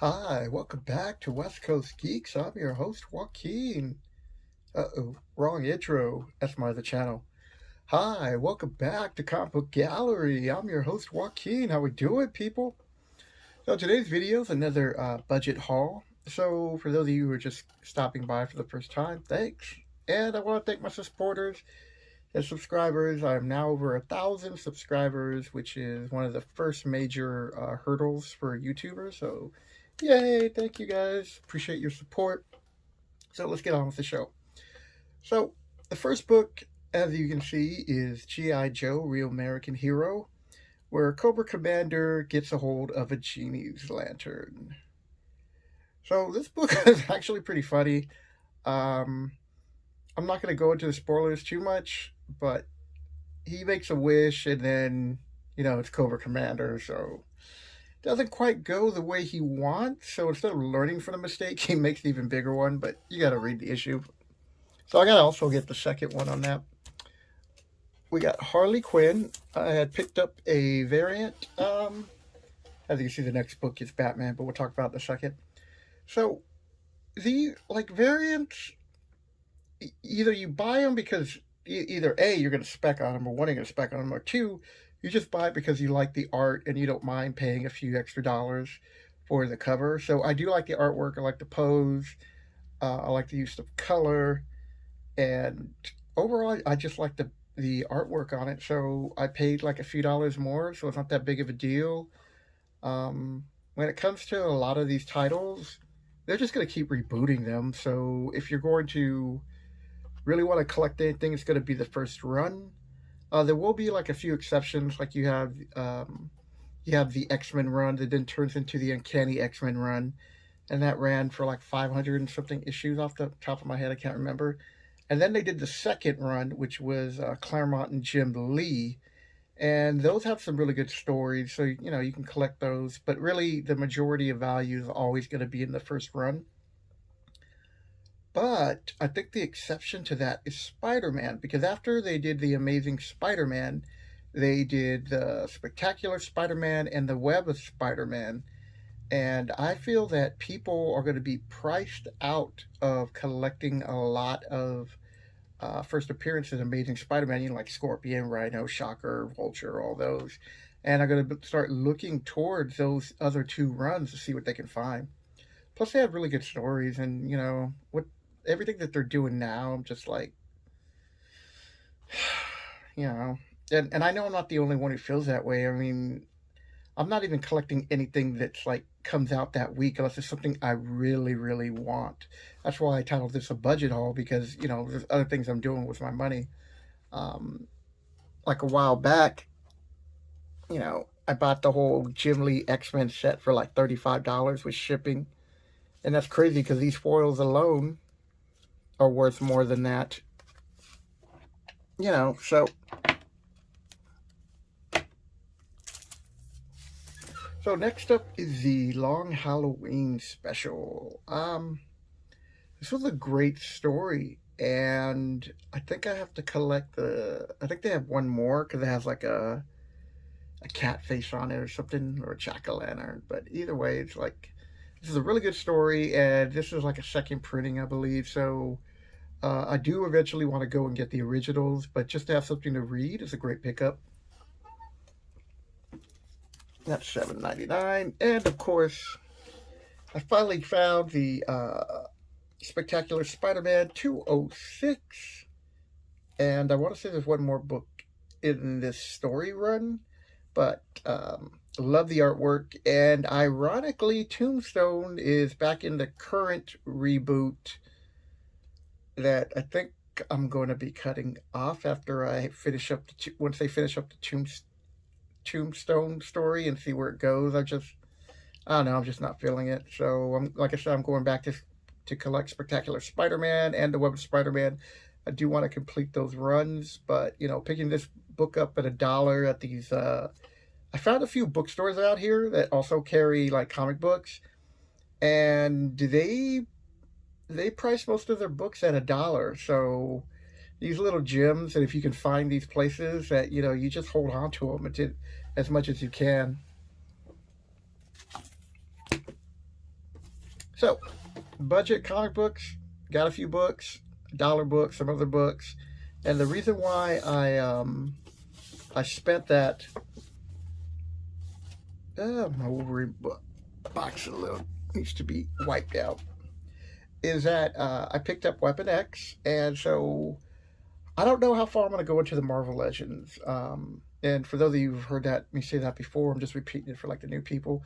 Hi, welcome back to West Coast Geeks. I'm your host, Joaquin. Uh-oh, wrong intro. That's my other channel. Hi, welcome back to Comic Book Gallery. I'm your host, Joaquin. How we doing, people? So today's video is another budget haul. So for those of you who are just stopping by for the first time, thanks. And I want to thank my supporters and subscribers. I'm now over 1,000 subscribers, which is one of the first major hurdles for YouTubers. So yay, thank you guys. Appreciate your support. So let's get on with the show. So the first book, as you can see, is G.I. Joe, Real American Hero, where Cobra Commander gets a hold of a genie's lantern. So this book is actually pretty funny. Um, I'm not going to go into the spoilers too much, but he makes a wish and then, it's Cobra Commander, so doesn't quite go the way he wants. So instead of learning from the mistake, he makes an even bigger one, but you got to read the issue. So I got to also get the second one on that. We got Harley Quinn. I had picked up a variant. As you can see, the next book is Batman, but we'll talk about the second. So the variants, either you buy them because either A, you're going to spec on them, or one, you're going to spec on them, or two, you just buy it because you like the art and you don't mind paying a few extra dollars for the cover. So I do like the artwork. I like the pose. I like the use of color. And overall, I just like the artwork on it. So I paid like a few dollars more, so it's not that big of a deal. When it comes to a lot of these titles, they're just going to keep rebooting them. So if you're going to really want to collect anything, it's going to be the first run. There will be like a few exceptions, like you have the X-Men run that then turns into the Uncanny X-Men run, and that ran for like 500 and something issues off the top of my head. I can't remember. And then they did the second run, which was Claremont and Jim Lee, and those have some really good stories. So you can collect those, but really the majority of value is always going to be in the first run. But I think the exception to that is Spider Man, because after they did the Amazing Spider Man, they did the Spectacular Spider Man and the Web of Spider Man. And I feel that people are going to be priced out of collecting a lot of first appearances of Amazing Spider Man, like Scorpion, Rhino, Shocker, Vulture, all those. And I'm going to start looking towards those other two runs to see what they can find. Plus, they have really good stories, and what everything that they're doing now, I'm just like, you know, and I know I'm not the only one who feels that way. I mean, I'm not even collecting anything that's like comes out that week unless it's something I really, really want. That's why I titled this a budget haul, because there's other things I'm doing with my money. Um, like a while back, I bought the whole Jim Lee X-Men set for like $35 with shipping, and that's crazy because these foils alone are worth more than that. So next up is the Long Halloween special. This was a great story, and I think I have to collect the. I think they have one more because it has like a cat face on it or something, or a jack o' lantern. But either way, it's like this is a really good story, and this is like a second printing, I believe. So I do eventually want to go and get the originals, but just to have something to read is a great pickup. That's $7.99, and of course, I finally found the Spectacular Spider-Man 206, and I want to say there's one more book in this story run, but love the artwork. And ironically, Tombstone is back in the current reboot that I think I'm going to be cutting off after I finish up once they finish up the Tombstone story and see where it goes. I don't know. I'm just not feeling it. So like I said, I'm going back to collect Spectacular Spider-Man and the Web of Spider-Man. I do want to complete those runs, but picking this book up at $1 at these. I found a few bookstores out here that also carry like comic books, and they price most of their books at $1. So these little gems, and if you can find these places, that you just hold on to them as much as you can. So, budget comic books, got a few books, dollar books, some other books. And the reason why I spent that my Wolverine box a little needs to be wiped out is that I picked up Weapon X, and so I don't know how far I'm going to go into the Marvel Legends. And for those of you who've heard that me say that before, I'm just repeating it for like the new people.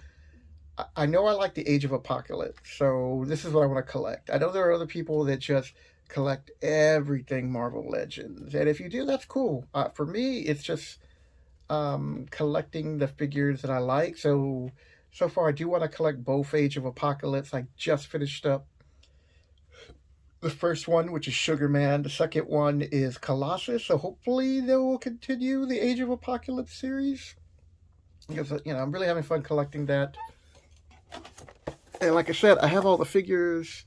I know I like the Age of Apocalypse, so this is what I want to collect. I know there are other people that just collect everything Marvel Legends, and if you do, that's cool. For me, it's just collecting the figures that I like. So far, I do want to collect both Age of Apocalypse. I just finished up the first one, which is Sugar Man. The second one is Colossus. So hopefully they will continue the Age of Apocalypse series because I'm really having fun collecting that. And like I said, I have all the figures,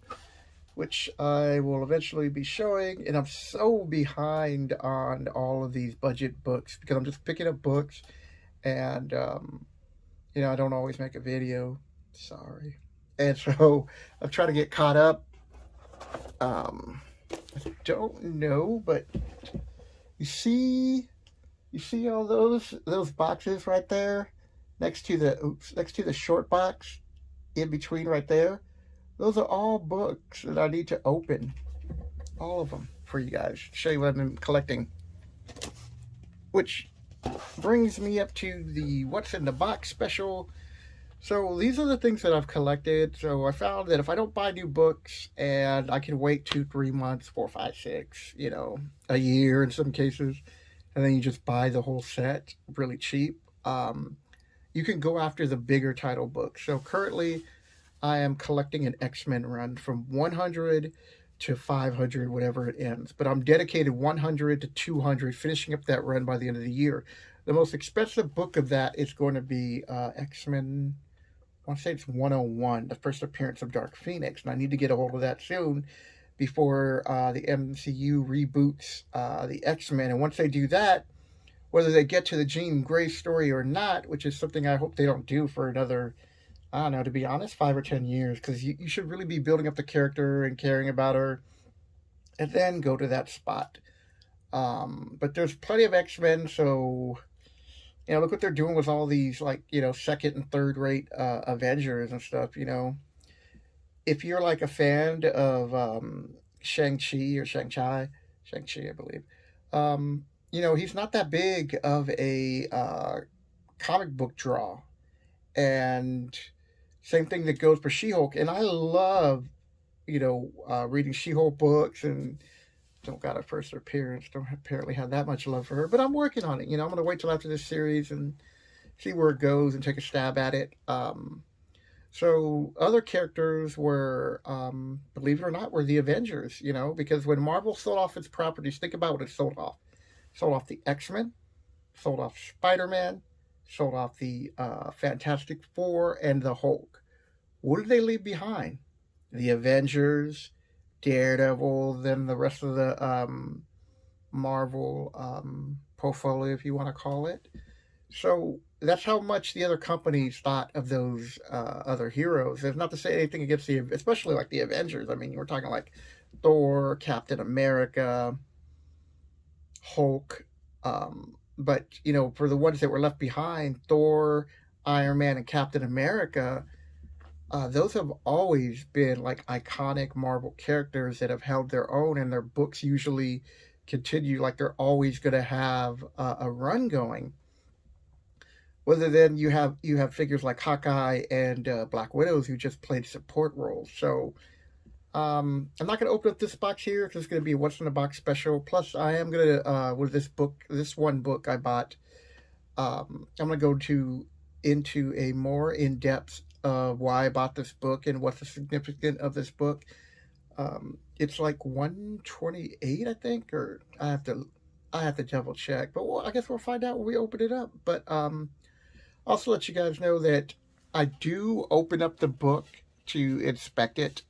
which I will eventually be showing. And I'm so behind on all of these budget books because I'm just picking up books, and I don't always make a video. Sorry. And so I'm trying to get caught up. I don't know, but you see all those boxes right there next to the short box in between right there. Those are all books that I need to open, all of them for you guys to show you what I've been collecting. Which brings me up to the what's in the box special. So these are the things that I've collected. So I found that if I don't buy new books and I can wait 2-3 months, 4, 5, 6, a year in some cases, and then you just buy the whole set really cheap, you can go after the bigger title books. So currently I am collecting an X-Men run from 100 to 500, whatever it ends. But I'm dedicated 100 to 200, finishing up that run by the end of the year. The most expensive book of that is going to be X-Men, I want to say it's 101, the first appearance of Dark Phoenix, and I need to get a hold of that soon before the MCU reboots the X-Men. And once they do that, whether they get to the Jean Grey story or not, which is something I hope they don't do for another, I don't know, to be honest, 5 or 10 years, because you should really be building up the character and caring about her, and then go to that spot. But there's plenty of X-Men, so look what they're doing with all these, like, second and third rate Avengers and stuff. If you're like a fan of Shang-Chi or Shang-Chi, I believe, he's not that big of a comic book draw. And same thing that goes for She-Hulk. And I love, reading She-Hulk books, and don't got a first appearance. Don't apparently have that much love for her, but I'm working on it. I'm going to wait till after this series and see where it goes and take a stab at it. So other characters were, believe it or not, were the Avengers. Because when Marvel sold off its properties, think about what it sold off. Sold off the X-Men, sold off Spider-Man, sold off the Fantastic Four, and the Hulk. What did they leave behind? The Avengers, Daredevil, then the rest of the Marvel portfolio, if you want to call it. So that's how much the other companies thought of those other heroes. It's not to say anything against especially like the Avengers. I mean, we're talking like Thor, Captain America, Hulk. But for the ones that were left behind, Thor, Iron Man, and Captain America, those have always been like iconic Marvel characters that have held their own, and their books usually continue. Like they're always going to have a run going. Whether then you have figures like Hawkeye and Black Widows who just played support roles. So I'm not going to open up this box here because it's going to be a what's in the box special. Plus, I am going to with this one book I bought. I'm going to go into a more in-depth why I bought this book and what's the significance of this book. It's like 128, I think, or I have to double check. But I guess we'll find out when we open it up. But also let you guys know that I do open up the book to inspect it.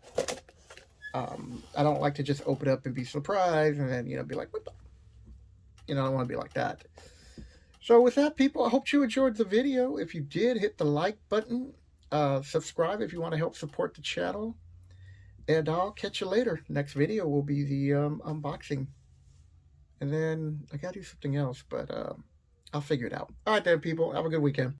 I don't like to just open up and be surprised and then be like, what the? I don't want to be like that. So with that, people, I hope you enjoyed the video. If you did, hit the like button. Subscribe if you want to help support the channel. And I'll catch you later. Next video will be the unboxing. And then I gotta do something else, but I'll figure it out. All right then, people. Have a good weekend.